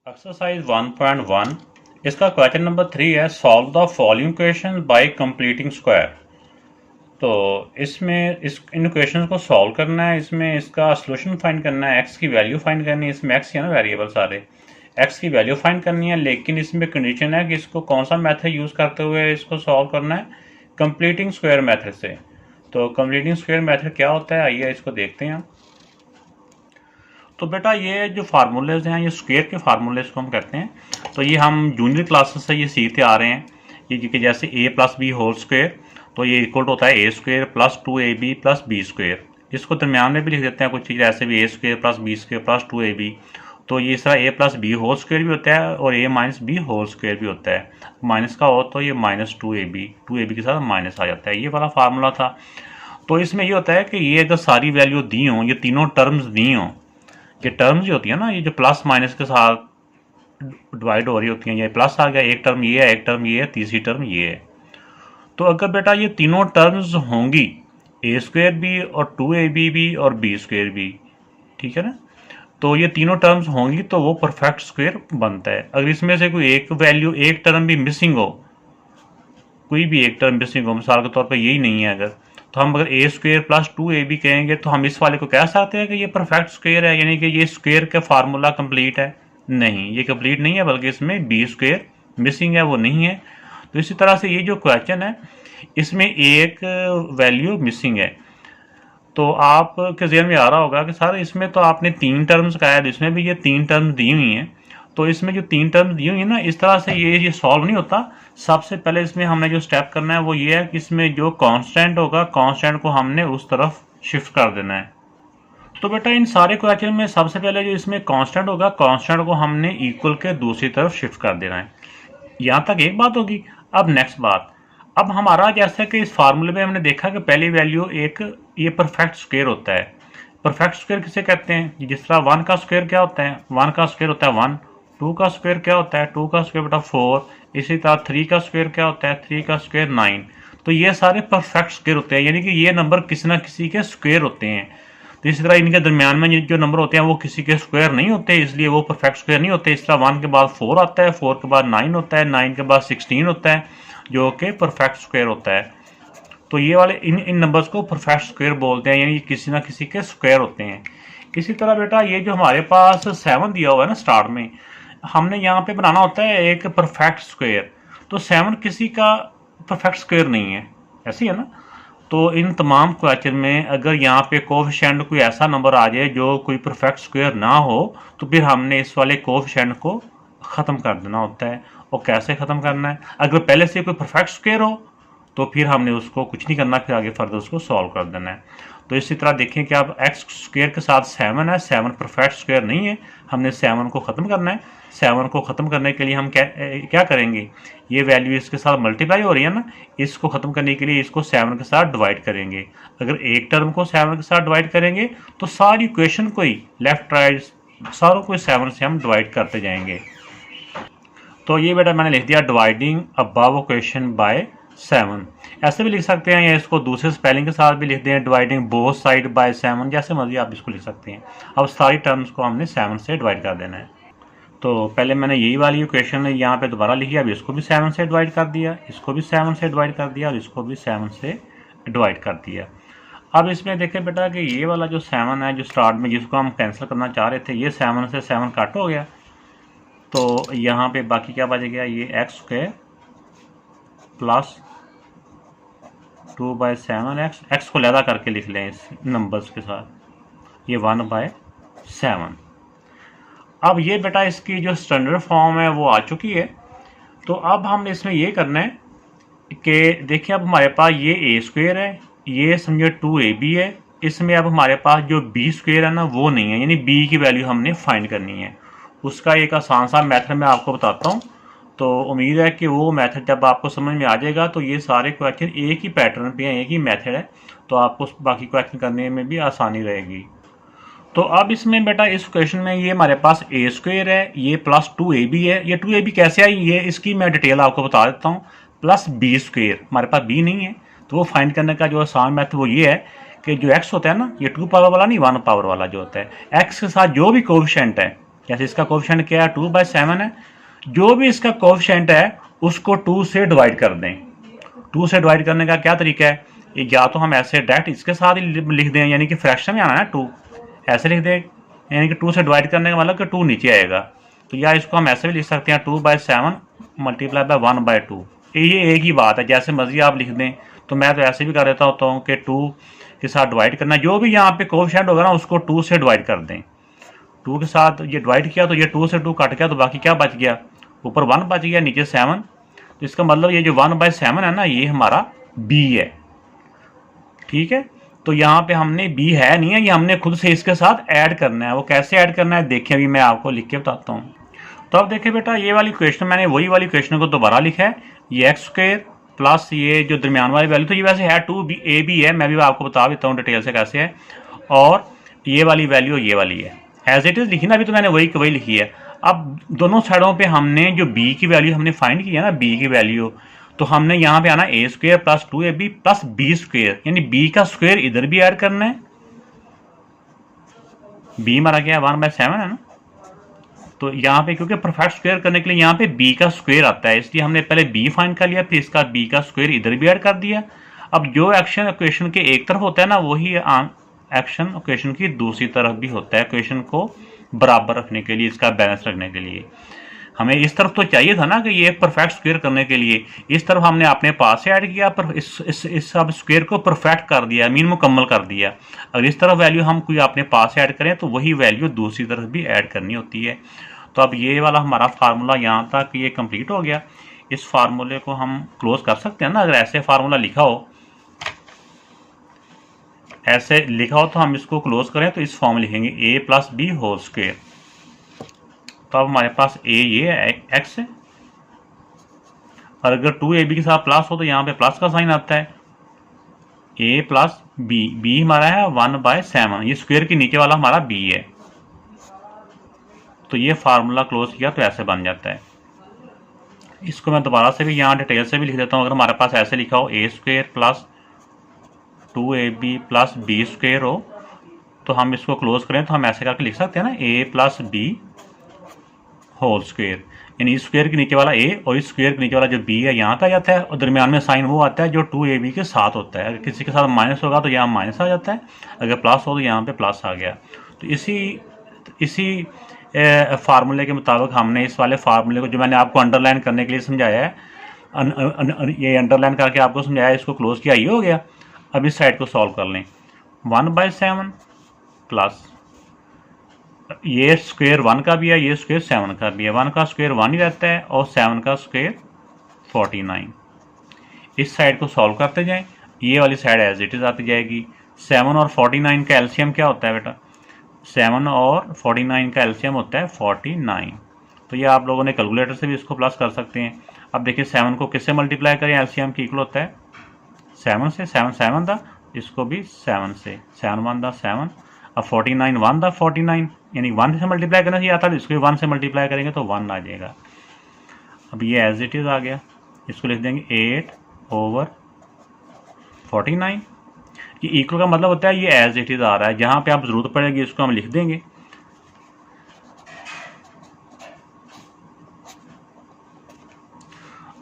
Exercise 1.1 इसका question number 3 है solve the following question by completing square. तो इसमें इन क्वेश्चन को सॉल्व करना है, इसमें इसका सोल्यूशन फाइंड करना है, एक्स की वैल्यू फाइंड करनी है। इसमें एक्स है ना वेरिएबल सारे, एक्स की वैल्यू फाइंड करनी है, लेकिन इसमें कंडीशन है कि इसको कौन सा मेथड यूज़ करते हुए इसको सॉल्व करना है, कंप्लीटिंग स्क्वायर मेथड से। तो कंप्लीटिंग स्क्वायर मेथड क्या होता है, आइए इसको देखते हैं। तो बेटा ये जो फार्मूलेज हैं, ये स्क्वायर के फार्मूलेज को हम कहते हैं। तो ये हम जूनियर क्लासेस से ये सीखते आ रहे हैं। ये कि जैसे a plus B whole square, तो ये इक्वल होता है A square plus 2ab plus B square. इसको दरम्यान में भी लिख देते हैं कुछ चीज़ ऐसे भी, A square plus B square plus 2ab। तो ये इस तरह a plus B whole square भी होता है और a minus B whole square भी होता है। माइनस का हो तो ये माइनस 2ab के साथ माइनस आ जाता है। ये वाला फार्मूला था। तो इसमें ये होता है कि ये अगर सारी वैल्यू दी हों, ये तीनों टर्म्स दी हों, ये टर्म्स जो होती है ना, ये जो प्लस माइनस के साथ डिवाइड हो रही होती हैं, ये प्लस आ गया, एक टर्म ये है, एक टर्म ये है, तीसरी टर्म ये है। तो अगर बेटा ये तीनों टर्म्स होंगी, ए स्क्वायर भी और 2ab भी और बी स्क्वायर भी, ठीक है ना, तो ये तीनों टर्म्स होंगी तो वो परफेक्ट स्क्वायर बनता है। अगर इसमें से कोई एक वैल्यू, एक टर्म भी मिसिंग हो, कोई भी एक टर्म मिसिंग हो, मिसाल के तौर पर यही नहीं है अगर, तो हम अगर ए स्क्वायर प्लस 2ab कहेंगे तो हम इस वाले को कह सकते हैं कि ये परफेक्ट स्क्वायर है, यानी कि ये स्क्वायर का फार्मूला कंप्लीट है। नहीं, ये कंप्लीट नहीं है, बल्कि इसमें बी स्क्वायर मिसिंग है, वो नहीं है। तो इसी तरह से ये जो क्वेश्चन है इसमें एक वैल्यू मिसिंग है। तो आपके ज़हन में आ रहा होगा कि सर इसमें तो आपने तीन टर्म्स कहा है, इसमें भी ये तीन टर्म्स दी हुई हैं। तो इसमें जो तीन टर्म्स दी हुई है ना, इस तरह से ये सॉल्व नहीं होता। सबसे पहले इसमें हमने जो स्टेप करना है वो ये है कि इसमें जो कांस्टेंट होगा, कांस्टेंट को हमने उस तरफ शिफ्ट कर देना है। तो बेटा इन सारे क्वेश्चन में सबसे पहले जो इसमें कांस्टेंट होगा, कांस्टेंट को हमने इक्वल के दूसरी तरफ शिफ्ट कर देना है। यहाँ तक एक बात होगी। अब नेक्स्ट बात, अब हमारा जैसे कि इस फार्मूले में हमने देखा कि पहली वैल्यू एक ये परफेक्ट स्क्वायर होता है। परफेक्ट स्क्वायर किसे कहते हैं? जिस तरह 1 का स्क्वायर क्या होता है? 1 का स्क्वायर होता है 1। 2 का स्क्वायर क्या होता है? 2 का स्क्वायर बेटा 4। इसी तरह 3 का स्क्वायर क्या होता है? 3 का स्क्वायर 9। तो ये सारे परफेक्ट स्क्वायर होते हैं, यानी कि ये नंबर किसी ना किसी के स्क्वायर होते हैं। तो इसी तरह इनके दरमियान में जो नंबर होते हैं वो किसी के स्क्वायर नहीं होते, इसलिए वो परफेक्ट स्क्वायर नहीं होते। इस तरह 1 के बाद 4 आता है, 4 के बाद 9 होता है, 9 के बाद 16 होता है, जो कि परफेक्ट स्क्वायर होता है। तो ये वाले इन नंबर्स को परफेक्ट स्क्वायर बोलते हैं, यानी किसी ना किसी के स्क्वायर होते हैं। इसी तरह बेटा ये जो हमारे पास 7 दिया हुआ है ना स्टार्ट में, हमने यहाँ पे बनाना होता है एक परफेक्ट स्क्वायर। तो 7 किसी का परफेक्ट स्क्वायर नहीं है, ऐसी है ना। तो इन तमाम क्वेश्चन में अगर यहाँ पे कोफिशिएंट कोई ऐसा नंबर आ जाए जो कोई परफेक्ट स्क्वायर ना हो, तो फिर हमने इस वाले कोफिशिएंट को ख़त्म कर देना होता है। और कैसे ख़त्म करना है? अगर पहले से कोई परफेक्ट स्क्वायर हो तो फिर हमने उसको कुछ नहीं करना, फिर आगे फर्दर उसको सॉल्व कर देना है। तो इसी तरह देखें कि अब एक्स स्क्वायर के साथ 7 है, 7 परफेक्ट स्क्वायर नहीं है, हमने 7 को ख़त्म करना है। 7 को ख़त्म करने के लिए हम क्या करेंगे? ये वैल्यू इसके साथ मल्टीप्लाई हो रही है ना, इसको ख़त्म करने के लिए इसको 7 के साथ डिवाइड करेंगे। अगर एक टर्म को 7 के साथ डिवाइड करेंगे तो सारी इक्वेशन को ही लेफ्ट राइट सारों को 7 से हम डिवाइड करते जाएंगे। तो ये बेटा मैंने लिख दिया डिवाइडिंग अबव इक्वेशन बाय 7। ऐसे भी लिख सकते हैं, या इसको दूसरे स्पेलिंग के साथ भी लिख दें, डिवाइडिंग बोथ साइड बाय 7, जैसे मर्जी आप इसको लिख सकते हैं। अब सारी टर्म्स को हमने 7 से डिवाइड कर देना है। तो पहले मैंने यही वाली इक्वेशन यहाँ पे दोबारा लिखी, अब इसको भी 7 से डिवाइड कर दिया, इसको भी 7 से डिवाइड कर दिया और इसको भी 7 से डिवाइड कर दिया। अब इसमें देखें बेटा कि ये वाला जो 7 है, जो स्टार्ट में जिसको हम कैंसिल करना चाह रहे थे, ये 7 से 7 कट हो गया। तो यहाँ पे बाकी क्या बच गया? ये एक्स स्क्वायर प्लस 2/7 एक्स को लैदा करके लिख लें इस नंबर्स के साथ, ये 1/7। अब ये बेटा इसकी जो स्टैंडर्ड फॉर्म है वो आ चुकी है। तो अब हमने इसमें ये करना है कि देखिए अब हमारे पास ये ए स्क्वायर है, ये समझो 2ab है, इसमें अब हमारे पास जो बी स्क्वायर है ना वो नहीं है, यानी बी की वैल्यू हमने फाइंड करनी है। उसका एक आसान सा मेथड मैं आपको बताता हूँ। तो उम्मीद है कि वो मेथड जब आपको समझ में आ जाएगा तो ये सारे क्वेश्चन एक ही पैटर्न पे हैं, एक ही मेथड है, तो आपको बाकी क्वेश्चन करने में भी आसानी रहेगी। तो अब इसमें बेटा इस क्वेश्चन में ये हमारे पास ए स्क्वायर है, ये प्लस 2ab है। ये 2ab कैसे आई, ये इसकी मैं डिटेल आपको बता देता हूँ। प्लस बी स्क्वायर, हमारे पास बी नहीं है, तो वो फाइंड करने का जो आसान मेथड वो ये है कि जो एक्स होता है ना, ये 2 पावर वाला नहीं, 1 पावर वाला जो होता है, एक्स के साथ जो भी कोएफिशिएंट है जैसे इसका कोफिशिएंट क्या है 2/7 है, जो भी इसका कोफिशिएंट है उसको 2 से डिवाइड कर दें। 2 से डिवाइड करने का क्या तरीका है, या तो हम ऐसे डायरेक्ट इसके साथ ही लिख दें, यानी कि फ्रैक्शन में आना है 2, ऐसे लिख दें, यानी कि 2 से डिवाइड करने का मतलब कि 2 नीचे आएगा। तो या इसको हम ऐसे भी लिख सकते हैं 2/7 मल्टीप्लाई बाय 1/2। ये एक ही बात है, जैसे मर्जी आप लिख दें। तो मैं तो ऐसे भी कर देता होता हूँ कि 2 के साथ डिवाइड करना, जो भी यहाँ पे कोफिशिएंट होगा ना उसको 2 से डिवाइड कर दें। 2 के साथ ये डिवाइड किया तो ये 2 से 2 कट गया, तो बाकी क्या बच गया, ऊपर 1 बच गया, नीचे 7। तो इसका मतलब ये जो 1/7 है ना, ये हमारा b है। ठीक है, तो यहाँ पे हमने b है नहीं है, ये हमने खुद से इसके साथ ऐड करना है। वो कैसे ऐड करना है देखिए, अभी मैं आपको लिख के बताता हूँ। तो अब देखिए बेटा, ये वाली क्वेश्चन मैंने वही वाली क्वेश्चन को दोबारा लिखा है, ये x² प्लस ये जो दरमियान वाली वैल्यू, तो ये वैसे है 2ab है, मैं भी आपको बता देता हूँ डिटेल से कैसे है। और ये वाली वैल्यू ये वाली है, एज इट इज लिखी ना, अभी तो मैंने वही लिखी है। अब दोनों साइडों पे हमने जो b की वैल्यू हमने फाइंड की है ना, b की वैल्यू, तो हमने यहाँ पे आना a² plus 2ab plus b², यानी b का स्क्वायर इधर भी ऐड करना है। b हमारा क्या है 1/7 है ना, तो यहाँ पे क्योंकि परफेक्ट स्क्वायर करने के लिए यहाँ पे b का स्क्वायर आता है, इसलिए हमने पहले b फाइंड कर लिया, फिर इसका b का स्क्वायर इधर भी ऐड कर दिया। अब जो एक्शन इक्वेशन के एक तरफ होता है ना, वही एक्शन इक्वेशन की दूसरी तरफ भी होता है, इक्वेशन को बराबर रखने के लिए, इसका बैलेंस रखने के लिए। हमें इस तरफ तो चाहिए था ना कि ये परफेक्ट स्क्वायर करने के लिए, इस तरफ हमने अपने पास से ऐड किया, पर इस सब स्क्वायर को परफेक्ट कर दिया, मीन मुकम्मल कर दिया। अगर इस तरफ वैल्यू हम कोई अपने पास से ऐड करें तो वही वैल्यू दूसरी तरफ भी ऐड करनी होती है। तो अब ये वाला हमारा फार्मूला यहाँ तक ये कंप्लीट हो गया। इस फार्मूले को हम क्लोज कर सकते हैं ना, अगर ऐसे फार्मूला लिखा हो, ऐसे लिखा हो तो हम इसको क्लोज करें तो इस फॉर्म में लिखेंगे a plus B whole square. तो अब हमारे पास a ये है x है, और अगर 2ab के साथ प्लस हो तो यहाँ पे प्लस का साइन आता है, a प्लस b हमारा है 1/7, ये स्क्वायर के नीचे वाला हमारा b है। तो ये फार्मूला क्लोज किया तो ऐसे बन जाता है। इसको मैं दोबारा से भी यहाँ डिटेल से भी लिख देता हूँ। अगर हमारे पास ऐसे लिखा हो a² plus 2ab plus b² हो, तो हम इसको क्लोज करें तो हम ऐसे करके लिख सकते हैं ना, a plus b whole square, यानी इस स्क्वायर के नीचे वाला a और इस स्क्वायर के नीचे वाला जो b है यहाँ पे आ जाता है, और दरमियान में साइन वो आता है जो 2ab के साथ होता है। अगर किसी के साथ माइनस होगा तो यहाँ माइनस आ जाता है, अगर प्लस हो तो यहाँ पे प्लस आ गया। तो इसी फार्मूले के मुताबिक हमने इस वाले फार्मूले को, जो मैंने आपको अंडरलाइन करने के लिए समझाया है, ये अंडरलाइन करके आपको समझाया, इसको क्लोज किया, ये हो गया। अब इस साइड को सॉल्व कर लें, 1/7 प्लस ये स्क्वायर 1 का भी है, ये स्क्वायर 7 का भी है, 1 का स्क्वायर 1 ही रहता है और 7 का स्क्वायर 49। इस साइड को सॉल्व करते जाएं, ये वाली साइड एज इट इज आती जाएगी। 7 और 49 का एलसीएम क्या होता है बेटा, 7 और 49 का एलसीएम होता है 49। तो ये आप लोगों ने कैलकुलेटर से भी इसको प्लस कर सकते हैं। अब देखिए 7 को किससे मल्टीप्लाई करें, एलसीएम की इक्वल होता है 7 से, 7 था, इसको भी 7 से, 7 1 दा 7, अब 49 1 दा 49, यानी 1 से मल्टीप्लाई करना चाहिए आता है, इसको 1 से मल्टीप्लाई करेंगे तो 1 आ जाएगा। अब ये एज इट इज आ गया, इसको लिख देंगे 8/49। ये इक्वल का मतलब होता है ये एज इट इज आ रहा है, जहां पे आप जरूरत पड़ेगी इसको हम लिख देंगे।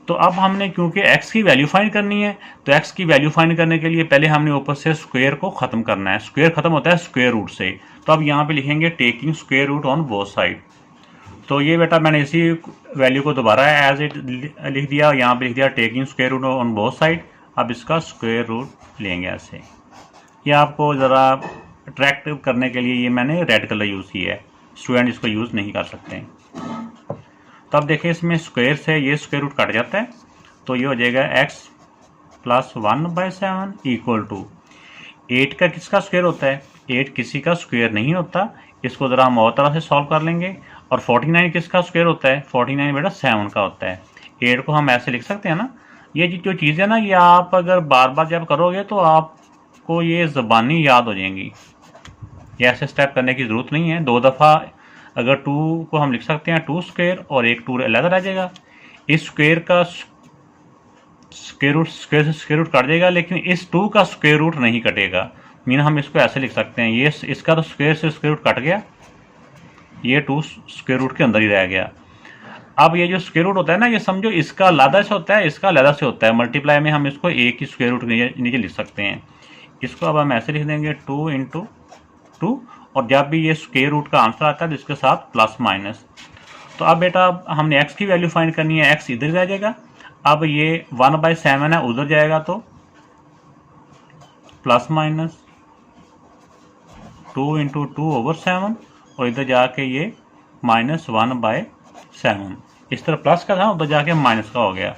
तो अब हमने क्योंकि x की वैल्यू फाइंड करनी है, तो x की वैल्यू फाइंड करने के लिए पहले हमने ऊपर से स्क्वायर को खत्म करना है। स्क्वायर खत्म होता है स्क्वायर रूट से, तो अब यहाँ पे लिखेंगे taking square root on both side. तो ये बेटा मैंने इसी वैल्यू को दोबारा एज इट लिख दिया, यहाँ पे लिख दिया taking square root on both side. अब इसका स्क्वायर रूट लेंगे ऐसे। ये आपको ज़रा अट्रैक्टिव करने के लिए ये मैंने रेड कलर यूज़ किया है, स्टूडेंट इसको यूज़ नहीं कर सकते। तो अब देखिए इसमें स्क्वायर से ये स्क्वायर रूट कट जाता है, तो ये हो जाएगा x प्लस 1/7 इक्वल टू 8 का किसका स्क्वायर होता है, 8 किसी का स्क्वायर नहीं होता। इसको ज़रा हम और तरह से सॉल्व कर लेंगे। और 49 किसका स्क्वायर होता है, 49 बेटा 7 का होता है। 8 को हम ऐसे लिख सकते हैं ना। ये जो चीज़ है ना, ये आप अगर बार बार जब करोगे तो आपको ये ज़बानी याद हो जाएंगी। ये ऐसे स्टेप करने की ज़रूरत नहीं है। 2 दफ़ा अगर 2 को हम लिख सकते हैं 2 स्क्वायर और एक 2 अलग रह जाएगा। इस स्क्वायर का स्क्वायर रूट कट जाएगा, लेकिन इस 2 का स्क्वायर रूट नहीं कटेगा। मीन हम इसको ऐसे लिख सकते हैं, ये इसका तो स्क्वायर से स्क्वायर रूट कट गया, ये 2 स्क्वायर रूट के अंदर ही रह गया। अब ये जो स्क्वायर रूट होता है ना, ये समझो इसका अलग से होता है, इसका अलग से होता है। मल्टीप्लाई में हम इसको एक ही स्क्वायर रूट नीचे लिख सकते हैं। इसको अब हम ऐसे लिख देंगे 2 इंटू 2, और जब भी ये स्क्वायर रूट का आंसर आता है तो इसके साथ प्लस माइनस। तो अब बेटा हमने x की वैल्यू फाइंड करनी है, x इधर रह जाएगा। अब ये 1/7 है, उधर जाएगा तो प्लस माइनस 2 इंटू 2/7, और इधर जाके ये -1/7। इस तरह प्लस का था, उधर जाके माइनस का हो गया।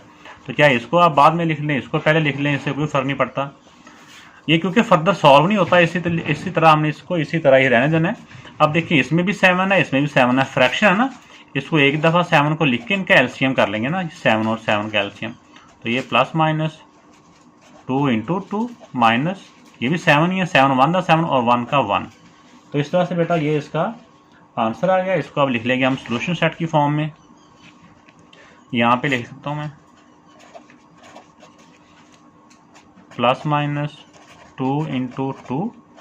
तो क्या इसको आप बाद में लिख लें, इसको पहले लिख लें, इससे कोई फर्क नहीं पड़ता। ये क्योंकि फर्दर सॉल्व नहीं होता, इसी तरह हमने इसको इसी तरह ही रहने देना है। अब देखिए इसमें भी 7 है, इसमें भी 7 है, फ्रैक्शन है ना, इसको एक दफ़ा 7 को लिख के इनका एलसीएम कर लेंगे ना, 7 और 7 का एलसीएम। तो ये प्लस माइनस 2 इंटू 2 माइनस, ये भी 7 ही है, 7 1 का 7 और 1 का 1। तो इस तरह से बेटा ये इसका आंसर आ गया। इसको अब लिख लेंगे हम सोल्यूशन सेट की फॉर्म में। यहाँ पे लिख सकता हूँ मैं प्लस माइनस 2 इंटू 2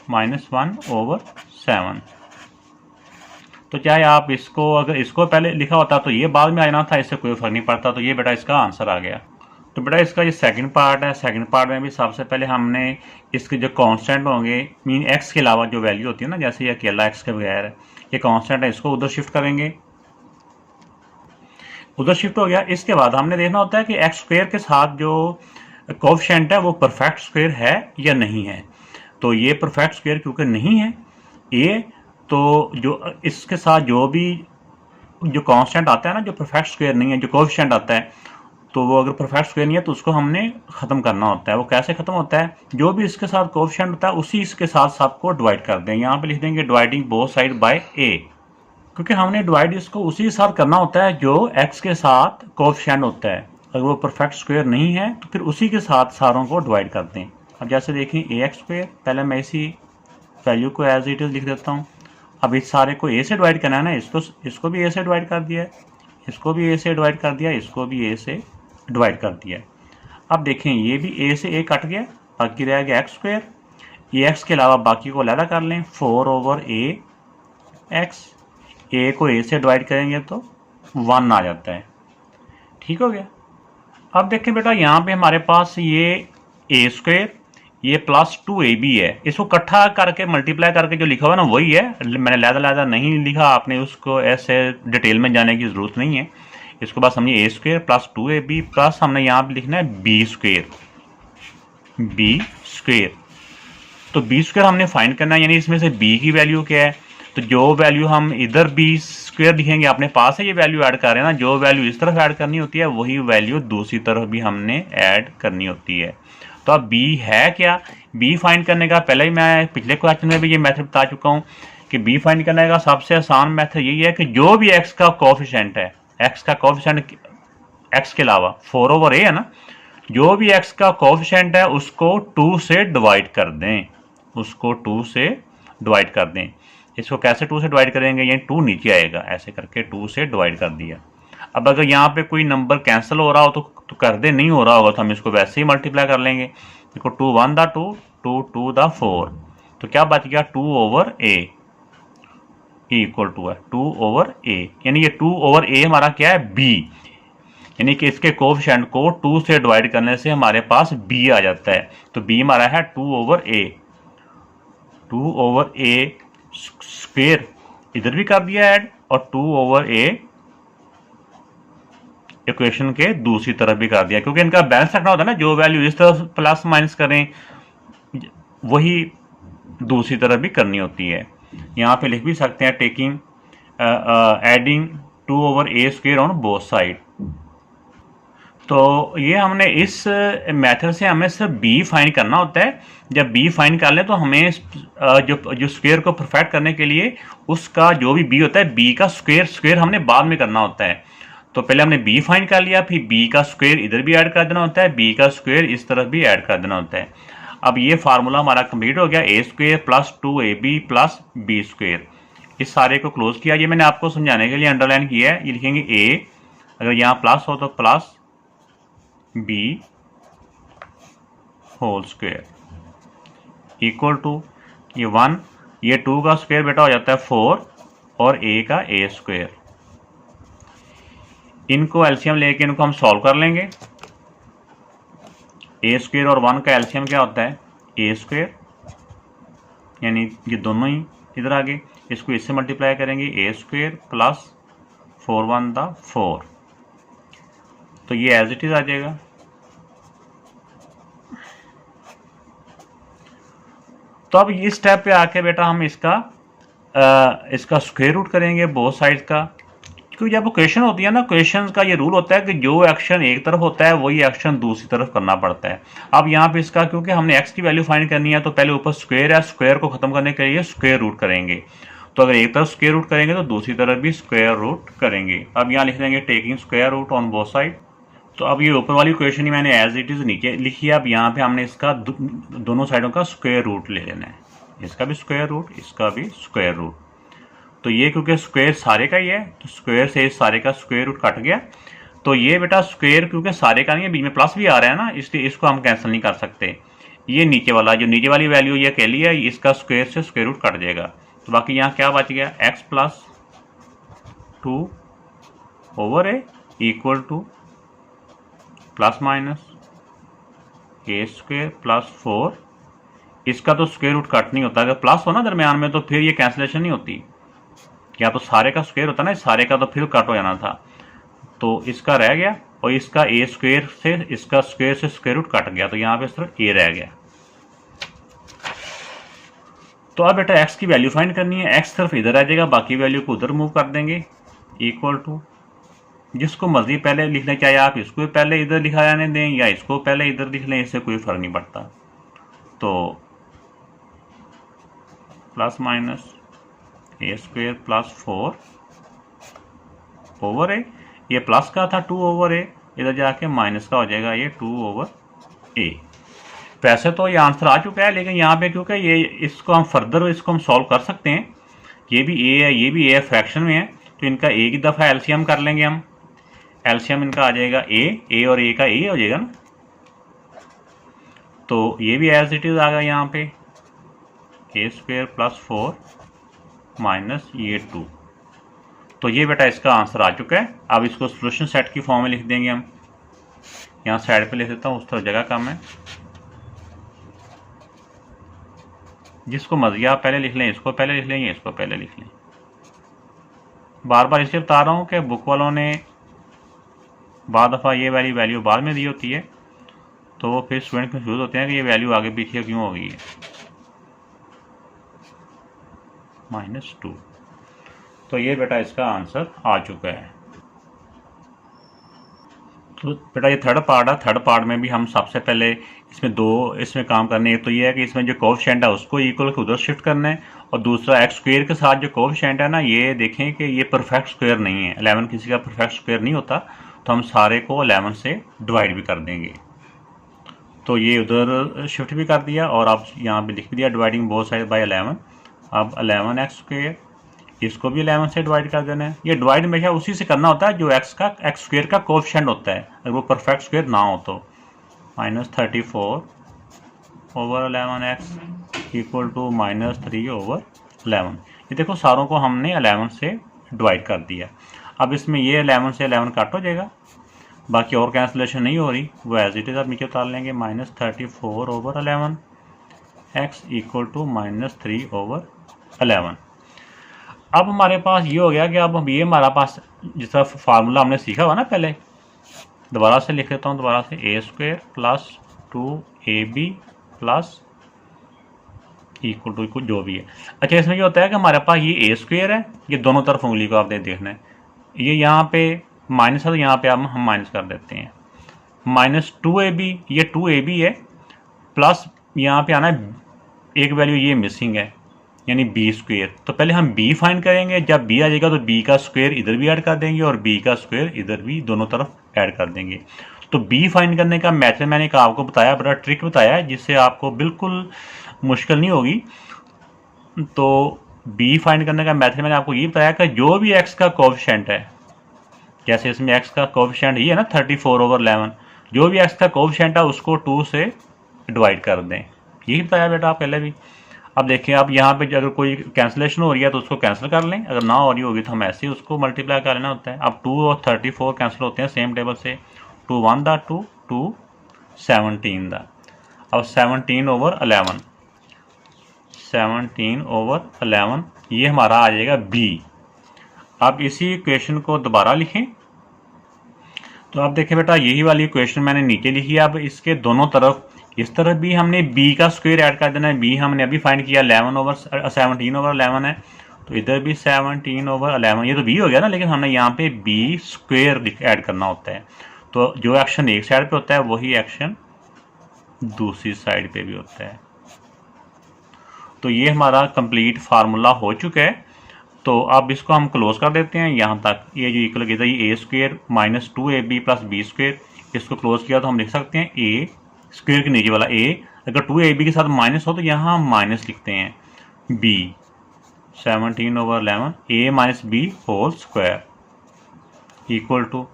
-1/7। तो चाहे आप इसको, अगर इसको पहले लिखा होता तो ये बाद में आना था, इससे कोई फर्क नहीं पड़ता। तो ये बेटा इसका आंसर आ गया। तो बेटा इसका ये सेकंड पार्ट है। सेकंड पार्ट में भी सबसे पहले हमने इसके जो कांस्टेंट होंगे, मीन एक्स के अलावा जो वैल्यू होती है ना, जैसे ये अकेला एक्स के बगैर ये कांस्टेंट है, इसको उधर शिफ्ट करेंगे। उधर शिफ्ट हो गया। इसके बाद हमने देखना होता है कि एक्स स्क्वायर के साथ जो कोएफिशिएंट है वो परफेक्ट स्क्वायर है या नहीं है। तो ये परफेक्ट स्क्वायर क्योंकि नहीं है ये, तो जो इसके साथ जो भी जो कांस्टेंट आता है ना, जो परफेक्ट स्क्वायर नहीं है, जो कोएफिशिएंट आता है, तो वो अगर परफेक्ट स्क्वायर नहीं है तो उसको हमने ख़त्म करना होता है। वो कैसे ख़त्म होता है, जो भी इसके साथ कोएफिशिएंट होता है उसी इसके साथ सबको डिवाइड कर दें। यहाँ पे लिख देंगे डिवाइडिंग बोथ साइड बाय ए, क्योंकि हमने डिवाइड इसको उसी के साथ करना होता है जो एक्स के साथ कोएफिशिएंट होता है। अगर वो परफेक्ट स्क्वायर नहीं है तो फिर उसी के साथ सारों को डिवाइड कर दें। अब जैसे देखें ए एक्स स्क्वायर, पहले मैं इसी वैल्यू को एज इट इज लिख देता हूँ। अब इस सारे को ए से डिवाइड करना है ना, इसको भी ए से डिवाइड कर दिया है, इसको भी ए से डिवाइड कर दिया, इसको भी ए से डिवाइड कर दिया। अब देखें ये भी ए से ए कट गया, बाकी रह गया एक्स स्क्वायर। ये एक्स के अलावा बाकी को अलग कर लें, 4/a एक्स। ए को ए से डिवाइड करेंगे तो 1 आ जाता है। ठीक हो गया। अब देखें बेटा यहाँ पे हमारे पास ये ए स्क्वायर, ये प्लस 2ab है। इसको इकट्ठा करके मल्टीप्लाई करके जो लिखा हुआ है ना वही है, मैंने लहदा नहीं लिखा, आपने उसको ऐसे डिटेल में जाने की ज़रूरत नहीं है। इसको बस हमने ए स्क्वायर प्लस 2ab प्लस हमने यहाँ पे लिखना है बी स्क्वायर। तो बी स्क्वायर हमने फाइंड करना है, यानी इसमें से बी की वैल्यू क्या है। तो जो वैल्यू हम इधर बी स्क्वायर लिखेंगे, अपने पास है ये वैल्यू ऐड कर रहे हैं ना, जो वैल्यू इस तरफ ऐड करनी होती है वही वैल्यू दूसरी तरफ भी हमने ऐड करनी होती है। तो अब बी है क्या, बी फाइंड करने का पहले ही मैं पिछले क्वेश्चन में भी ये मेथड बता चुका हूँ कि बी फाइंड करने का सबसे आसान मेथड यही है कि जो भी एक्स का कोएफिशिएंट है, एक्स का कोएफिशिएंट एक्स के अलावा 4/a है ना, जो भी एक्स का कोएफिशिएंट है उसको 2 से डिवाइड कर दें, उसको 2 से डिवाइड कर दें। इसको कैसे 2 से डिवाइड करेंगे, यानी 2 नीचे आएगा, ऐसे करके 2 से डिवाइड कर दिया। अब अगर यहाँ पे कोई नंबर कैंसिल हो रहा हो तो कर दे, नहीं हो रहा होगा तो हम इसको वैसे ही मल्टीप्लाई कर लेंगे। देखो 2 1 दा 2, 2 2 दा 4, तो क्या बच गया 2/a इक्वल टू है 2/a, यानी ये 2/a हमारा क्या है b, यानी कि इसके कोएफिशिएंट को 2 से डिवाइड करने से हमारे पास b आ जाता है। तो b हमारा है 2/a स्क्वायर, इधर भी कर दिया ऐड, और 2/a इक्वेशन के दूसरी तरफ भी कर दिया, क्योंकि इनका बैलेंस रखना होता है ना, जो वैल्यू इस तरफ प्लस माइनस करें वही दूसरी तरफ भी करनी होती है। यहाँ पे लिख भी सकते हैं taking adding 2/a square on both side. तो ये हमने इस मेथड से हमें सिर्फ बी फाइंड करना होता है। जब बी फाइंड कर लें तो हमें जो स्क्वायर को परफेक्ट करने के लिए उसका जो भी बी होता है, बी का स्क्वायर हमने बाद में करना होता है। तो पहले हमने बी फाइंड कर लिया, फिर बी का स्क्वायर इधर भी ऐड कर देना होता है, बी का स्क्वायर इस तरफ भी ऐड कर देना होता है। अब ये फार्मूला हमारा कंप्लीट हो गया, A square plus 2ab plus B square. इस सारे को क्लोज किया, ये मैंने आपको समझाने के लिए अंडरलाइन किया है। ये लिखेंगे ए, अगर यहाँ प्लस हो तो plus B whole square equal to ये 1, ये 2 का स्क्वायर बेटा हो जाता है 4, और a का a स्क्वायर। इनको एलसीएम लेके इनको हम सॉल्व कर लेंगे। a स्क्वायर और 1 का एलसीएम क्या होता है a स्क्वायर, यानी ये दोनों ही इधर आ गए। इसको इससे मल्टीप्लाई करेंगे a स्क्वायर प्लस 4 1 दा 4, तो ये एज इट इज आ जाएगा। तो अब इस स्टेप पे आके बेटा हम इसका स्क्वायर रूट करेंगे बोथ साइड का, क्योंकि जब क्वेश्चन होती है ना, क्वेश्चन का ये रूल होता है कि जो एक्शन एक तरफ होता है वही एक्शन दूसरी तरफ करना पड़ता है। अब यहाँ पे इसका क्योंकि हमने x की वैल्यू फाइंड करनी है तो पहले ऊपर स्क्वायर है, स्क्वायर को खत्म करने के लिए स्क्वायर रूट करेंगे। तो अगर एक तरफ स्क्वायर रूट करेंगे तो दूसरी तरफ भी स्क्वायर रूट करेंगे। अब यहाँ लिख देंगे taking square root on both side. तो अब ये ऊपर वाली क्वेश्चन ही मैंने एज इट इज नीचे लिखी है। अब यहाँ पे हमने इसका दोनों साइडों का स्क्वायर रूट ले लेना है, इसका भी स्क्वायर रूट, इसका भी स्क्वायर रूट। तो ये क्योंकि स्क्वायर सारे का ही है तो स्क्वायर से इस सारे का स्क्वायर रूट कट गया। तो ये बेटा स्क्वायर क्योंकि सारे का नहीं है, बीच में प्लस भी आ रहा है ना, इसलिए इसको हम कैंसिल नहीं कर सकते। ये नीचे वाला जो नीचे वाली वैल्यू ये अकेली है, इसका स्क्वायर से स्क्वायर रूट कट जाएगा। तो बाकी यहाँ क्या बच गया x plus 2 over a equal two plus minus a square plus 4। इसका तो स्क्वायर रूट कट नहीं होता, अगर प्लस हो ना दरम्यान में तो फिर ये कैंसिलेशन नहीं होती, या तो सारे का स्क्वायर होता ना, सारे का तो फिर कट हो जाना था। तो इसका रह गया और इसका a स्क्वायर से इसका स्क्वायर से स्क्वायर रूट कट गया, तो यहाँ पे सिर्फ a रह गया। तो अब बेटा x की वैल्यू फाइंड करनी है, x सिर्फ इधर आ जाएगा, बाकी वैल्यू को उधर मूव कर देंगे। इक्वल टू जिसको मर्जी पहले लिखना, चाहे आप इसको पहले इधर लिखा जाने दें या इसको पहले इधर लिख लें, इससे कोई फर्क नहीं पड़ता। तो plus minus a square plus 4 over a, ये प्लस का था 2 ओवर a, इधर जाके माइनस का हो जाएगा ये 2 ओवर a। वैसे तो ये आंसर आ चुका है, लेकिन यहाँ पे क्योंकि ये इसको हम फर्दर इसको हम सॉल्व कर सकते हैं, ये भी a है ये भी a है, फ्रैक्शन में है, तो इनका एक ही दफ़ा एलसीएम कर लेंगे हम। एलसीएम इनका आ जाएगा a और a का a हो जाएगा ना, तो ये भी एज इट इज आ गया यहाँ पे a स्क्वायर प्लस 4 माइनस ये 2। तो ये बेटा इसका आंसर आ चुका है। अब इसको सोल्यूशन सेट की फॉर्म में लिख देंगे हम, यहाँ साइड पे लिख देता हूँ, उस तरह जगह कम है। जिसको मर्जी आप पहले लिख लें, इसको पहले लिख लें या इसको पहले लिख लें। बार बार इसलिए बता रहा हूँ कि बुक वालों ने बाद दफ़ा ये वाली वैल्यू बाद में दी होती है, तो वो फिर स्टूडेंट कंफ्यूज होते हैं कि ये वैल्यू आगे पीछे क्यों हो गई है। -2। तो ये बेटा इसका आंसर आ चुका है। तो बेटा ये थर्ड पार्ट है। थर्ड पार्ट में भी हम सबसे पहले इसमें काम करने हैं। तो ये है कि इसमें जो कोएफिशिएंट है उसको इक्वल के उधर शिफ्ट करना है, और दूसरा एक्स स्क्वायर के साथ जो कोएफिशिएंट है ना, ये देखें कि ये परफेक्ट स्क्वायर नहीं है। 11 किसी का परफेक्ट स्क्वायर नहीं होता, तो हम सारे को 11 से डिवाइड भी कर देंगे। तो ये उधर शिफ्ट भी कर दिया और अब यहाँ पे लिख दिया डिवाइडिंग बोथ साइड बाय 11। अब 11x स्क्वायर, इसको भी 11 से डिवाइड कर देना है। ये डिवाइड हमेशा उसी से करना होता है जो एक्स स्क्वायर का कोएफिशिएंट होता है, अगर वो परफेक्ट स्क्वायर ना हो तो। -34 over 11x equal to -3 over 11। ये देखो सारों को हमने 11 से डिवाइड कर दिया। अब इसमें ये 11 से 11 कट हो जाएगा, बाकी और कैंसिलेशन नहीं हो रही, वो एज इट इज आप नीचे उतार लेंगे। -34 over 11x equal to -3 over 11। अब हमारे पास ये हो गया कि अब ये हमारा पास जिस तरह फार्मूला हमने सीखा हुआ ना पहले, दोबारा से लिख लेता हूँ दोबारा से। a square plus 2ab plus equal to जो भी है। अच्छा, इसमें क्या होता है कि हमारे पास ये a स्क्वायर है, ये दोनों तरफ उंगली को आपने देखना है, ये यहाँ पे माइनस है तो यहाँ पे हम माइनस कर देते हैं। -2ab, ये 2ab है, प्लस यहाँ पे आना है एक वैल्यू ये मिसिंग है, यानी b स्क्वायर। तो पहले हम b फाइंड करेंगे, जब b आ जाएगा तो b का स्क्वायर इधर भी ऐड कर देंगे और b का स्क्वायर इधर भी, दोनों तरफ ऐड कर देंगे। तो b फाइंड करने का मेथड मैंने आपको बताया, बड़ा ट्रिक बताया है, जिससे आपको बिल्कुल मुश्किल नहीं होगी। तो b फाइंड करने का मेथड मैंने आपको ये बताया कि जो भी x का कोएफिशिएंट है, जैसे इसमें x का कोएफिशिएंट ये है ना 34 ओवर 11, जो भी x का कोएफिशिएंट है उसको 2 से डिवाइड कर दें। यही बताया बेटा आप पहले भी। अब देखिए, अब यहाँ पे अगर कोई कैंसिलेशन हो रही है तो उसको कैंसिल कर लें, अगर ना हो रही होगी तो हम ऐसे ही उसको मल्टीप्लाई कर लेना होता है। अब 2 और 34 कैंसिल होते हैं सेम टेबल से, 2 1 दा 2, 2 17 दा। अब 17 ओवर 11, 17 ओवर 11 ये हमारा आ जाएगा बी। अब इसी इक्वेशन को दोबारा लिखें। तो अब देखिए बेटा, यही वाली इक्वेशन मैंने नीचे लिखी है। अब इसके दोनों तरफ, इस तरफ भी हमने b का स्क्वायर ऐड कर देना है। b हमने अभी फाइंड किया 11 ओवर 17 ओवर 11 है, तो इधर भी 17 ओवर 11, ये तो b हो गया ना, लेकिन हमने यहाँ पे b स्क्वायर ऐड करना होता है। तो जो एक्शन एक साइड पे होता है वही एक्शन दूसरी साइड पे भी होता है। तो ये हमारा कंप्लीट फार्मूला हो चुका है। तो अब इसको हम क्लोज कर देते हैं यहाँ तक। ये जो इक्वल किया ये A square minus 2ab plus B square, इसको क्लोज किया तो हम लिख सकते हैं ए स्क्वायर के नीचे वाला ए, अगर 2ab के साथ माइनस हो तो यहाँ हम माइनस लिखते हैं b, 17 over 11 a minus B whole square equal to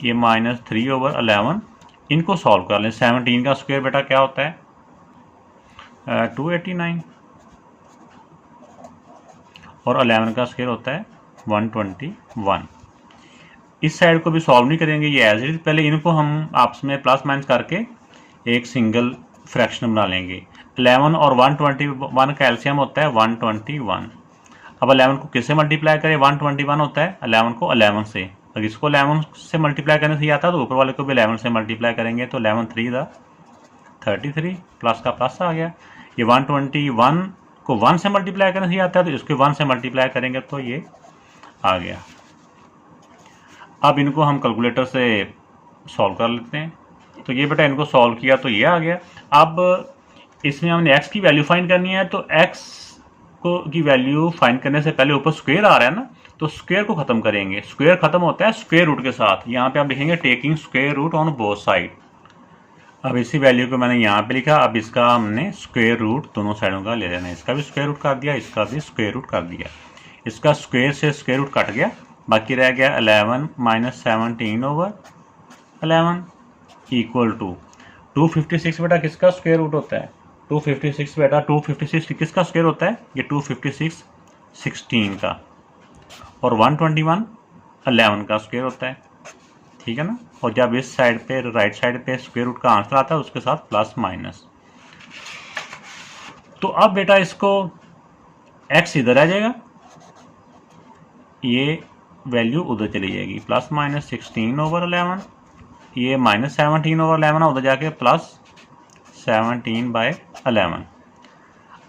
ये माइनस 3 ओवर 11। इनको सॉल्व कर लें। 17 का स्क्वायर बेटा क्या होता है 289 और 11 का स्क्वायर होता है 121। इस साइड को भी सॉल्व नहीं करेंगे, ये एज इट, पहले इनको हम आपस में प्लस माइनस करके एक सिंगल फ्रैक्शन बना लेंगे। 11 और 121 का एलसीएम होता है 121। अब 11 को किससे मल्टीप्लाई करें, 121 होता है 11 को 11 से, अगर इसको 11 से मल्टीप्लाई करने से ही आता है तो ऊपर वाले को भी 11 से मल्टीप्लाई करेंगे, तो 11 3 दा 33, प्लस का प्लस आ गया। ये 121 को 1 से मल्टीप्लाई करने से ही आता है तो इसको 1 से मल्टीप्लाई करेंगे तो ये आ गया। अब इनको हम कैलकुलेटर से सॉल्व कर लेते हैं। तो ये बेटा इनको सॉल्व किया तो ये आ गया। अब इसमें हमने x की वैल्यू फाइंड करनी है, तो x को की वैल्यू फाइंड करने से पहले ऊपर स्क्वायर आ रहा है ना, तो स्क्वायर को खत्म करेंगे। स्क्वायर खत्म होता है स्क्वायर रूट के साथ। यहाँ पे आप लिखेंगे taking square root on both side. अब इसी वैल्यू को मैंने यहाँ पे लिखा। अब इसका हमने स्क्वायर रूट दोनों साइडों का ले लेना है। इसका भी स्क्वायर रूट कर दिया, इसका भी स्क्वायर रूट कर दिया। इसका स्क्वायर से स्क्वायर रूट कट गया, बाकी रह गया 11 माइनस 17 ओवर 11 इक्वल टू 256। बेटा किसका स्क्वायर रूट होता है 256? बेटा 256 किसका स्क्वायर होता है, ये 256 16 का, और 121 11 का स्क्वायर होता है, ठीक है ना। और जब इस साइड पे राइट साइड पे स्क्वायर रूट का आंसर आता है उसके साथ प्लस माइनस। तो अब बेटा इसको x इधर आ जाएगा, ये वैल्यू उधर चली जाएगी, प्लस माइनस 16 ओवर 11, ये माइनस 17 ओवर 11 उधर जाके प्लस 17/11।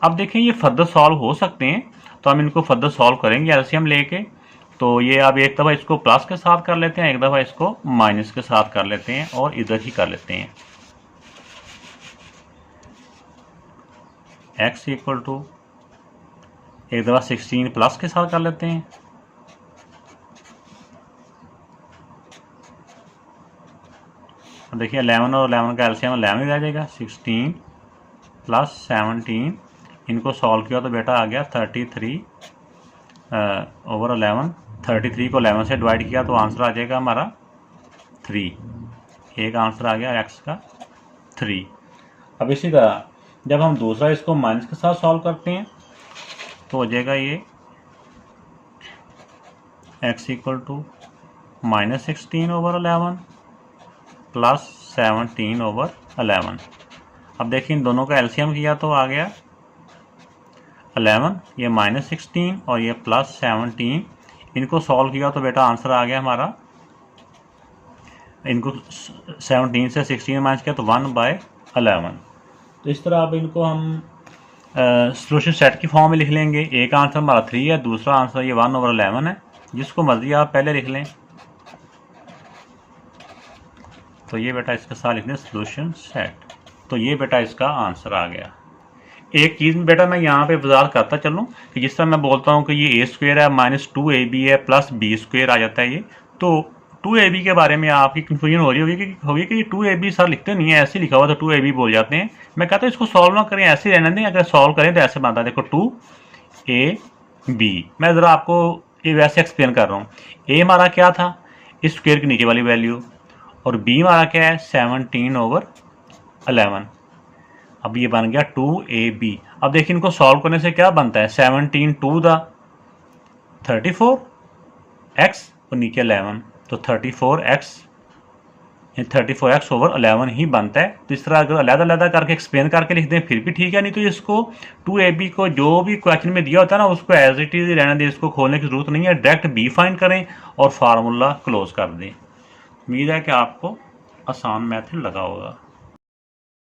अब देखिए ये फर्दर सॉल्व हो सकते हैं, तो हम इनको फर्दर सॉल्व करेंगे एलसीएम लेके। तो ये अब एक दफ़ा इसको प्लस के साथ कर लेते हैं, एक दफ़ा इसको माइनस के साथ कर लेते हैं, और इधर ही कर लेते हैं। x इक्वल टू एक दफ़ा 16 प्लस के साथ कर लेते हैं, देखिए 11 और 11 का एलसीएम 11 ही आ जाएगा। 16 प्लस 17 इनको सॉल्व किया तो बेटा आ गया 33 ओवर 11। 33 को 11 से डिवाइड किया तो आंसर आ जाएगा हमारा 3। एक आंसर आ गया x का 3। अब इसी तरह जब हम दूसरा इसको माइनस के साथ सॉल्व करते हैं तो हो जाएगा ये x equal to minus 16 over 11 plus 17 over 11। अब देखिए इन दोनों का एलसीएम किया तो आ गया 11, ये माइनस 16 और ये प्लस 17। इनको सॉल्व किया तो बेटा आंसर आ गया हमारा, इनको 17 से 16 माइनस किया तो 1/11। तो इस तरह अब इनको हम सोल्यूशन सेट की फॉर्म में लिख लेंगे। एक आंसर हमारा 3 है, दूसरा आंसर ये 1/11 है, जिसको मर्जी आप पहले लिख लें। तो ये बेटा इसके साथ लिख दें सोल्यूशन सेट। तो ये बेटा इसका आंसर आ गया। एक चीज़ में बेटा मैं यहाँ पे वजाहत करता चलूँ कि जिस तरह मैं बोलता हूँ कि ये a स्क्वायर है माइनस 2ab है प्लस b स्क्वायर आ जाता है ये, तो 2ab के बारे में आपकी कंफ्यूजन हो रही होगी कि 2ab सर लिखते नहीं है, ऐसे लिखा हुआ तो 2ab बोल जाते हैं। मैं कहता हूँ इसको सॉल्व ना करें, ऐसे रहने दें। अगर सॉल्व करें तो ऐसे बनता है, देखो 2ab। मैं ज़रा आपको ये वैसे एक्सप्लेन कर रहा हूँ। a हमारा क्या था, इस स्क्वायर के नीचे वाली वैल्यू, और b हमारा क्या है 17 ओवर 11। अब ये बन गया 2ab। अब देखिए इनको सॉल्व करने से क्या बनता है, 17 टू द 34 x और नीचे 11, तो 34x ओवर 11 ही बनता है। तो इस तरह अगर अलग-अलग करके एक्सप्लेन करके लिख दें फिर भी ठीक है, नहीं तो इसको 2ab को जो भी क्वेश्चन में दिया होता है ना उसको एज इट इज रहने दें, इसको खोलने की जरूरत नहीं है, डायरेक्ट b फाइंड करें और फार्मूला क्लोज कर दें। उम्मीद है कि आपको आसान मेथड लगा होगा।